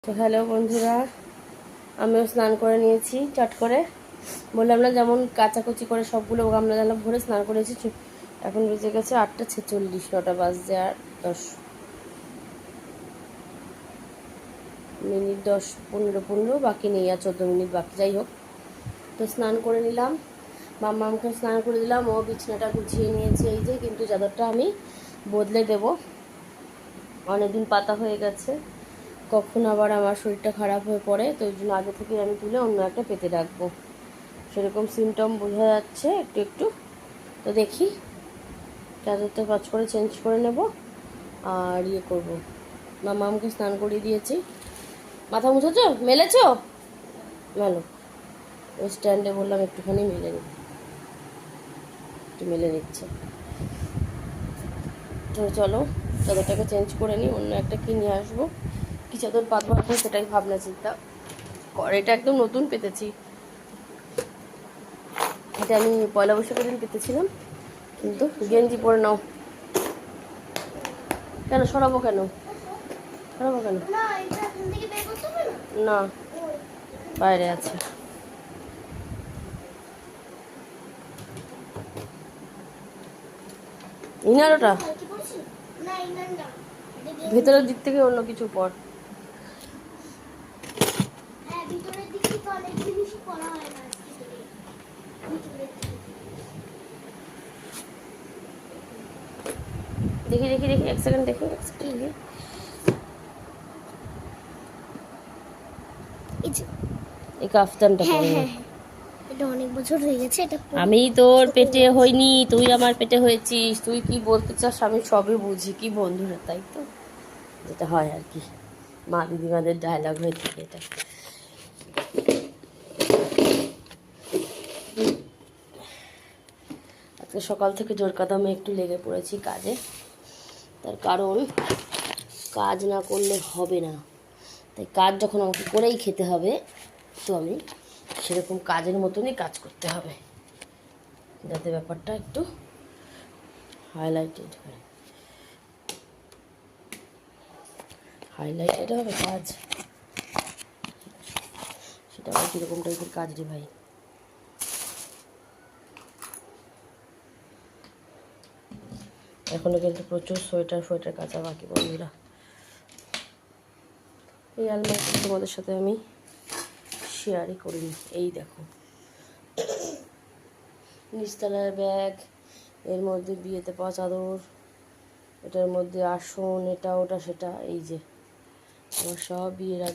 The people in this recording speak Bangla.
তো হ্যালো বন্ধুরা, আমিও স্নান করে নিয়েছি চট করে। বললাম না যেমন কাচাকুচি করে সবগুলো গামলা জামলা ভরে স্নান করেছি। এখন বেজে গেছে 8:46, 9টা বাজছে আর 10 মিনিট, 10-15 বাকি নেই, আর 14 মিনিট বাকি। যাই হোক, তো স্নান করে নিলাম, মাম্মামকে স্নান করে দিলাম, ও বিছানাটা গুছিয়ে নিয়েছে এই যে। কিন্তু চাদরটা আমি বদলে দেব, অনেকদিন পাতা হয়ে গেছে, কখন আবার আমার শরীরটা খারাপ হয়ে পড়ে, তো ওই জন্য আগে থেকে আমি তুলে অন্য একটা পেতে রাখবো। সেরকম সিমটম বোঝা যাচ্ছে একটু একটু। তো দেখি, চাদরটা কাজ করে চেঞ্জ করে নেব আর ইয়ে করবো। মামামকে স্নান করিয়ে দিয়েছি। মাথা মুছেছো? মেলেছো? মেলো। ওই স্ট্যান্ডে বললাম একটুখানি মেলে নি, একটু মেলে নিচ্ছে। তো চলো চাদরটাকে চেঞ্জ করে নিই, অন্য একটা কি নিয়ে আসবো। কী চাদর পাতবো এখন সেটাই ভাবনা চিন্তা করে। এটা একদম নতুন পেতেছি, এটা আমি পয়লা বৈশাখের দিন পেতেছিলাম। কিন্তু গেঞ্জি পরে নাও কেন? সরাবো কেন? সরাবো কেন? না, বাইরে আছে। ইনার ওটা ভেতরের দিক থেকে অন্য কিছু পর। দেখি দেখি দেখি, এক সেকেন্ড দেখি, এক সেকেন্ড দেখি। এই কাফতানটা পরে এটা অনেক বছর হয়ে গেছে। এটা আমি তোর পেটে হইনি, তুই আমার পেটে হয়েছিস। তুই কি বলতে চাস আমি সবই বুঝি, কি বন্ধুরা, তাই তো যেটা হয় আর কি। মা দিদিমাদের ডায়লগ হয়ে থাকে এটা। আজকে সকাল থেকে জোর কদমে একটু লেগে পড়েছি কাজে। তার কারণ কাজ না করলে হবে না, তাই কাজ যখন আমাকে করেই খেতে হবে, তো আমি সেরকম কাজের মতনই কাজ করতে হবে, যাতে ব্যাপারটা একটু হাইলাইটেড হয়। হাইলাইটেড হবে কাজ, সেটা আবার কীরকম টাইপের কাজ রে ভাই। এখনও কিন্তু প্রচুর সোয়েটার কাচা বাকি বন্ধুরা। এই আলমারিটা তোমাদের সাথে আমি শেয়ারই করিনি। এই দেখো, নিচতলার ব্যাগ, এর মধ্যে বিয়েতে পাওয়া চাদর, এটার মধ্যে আসন, এটা ওটা সেটা, এই যে আমার সব বিয়ের আগে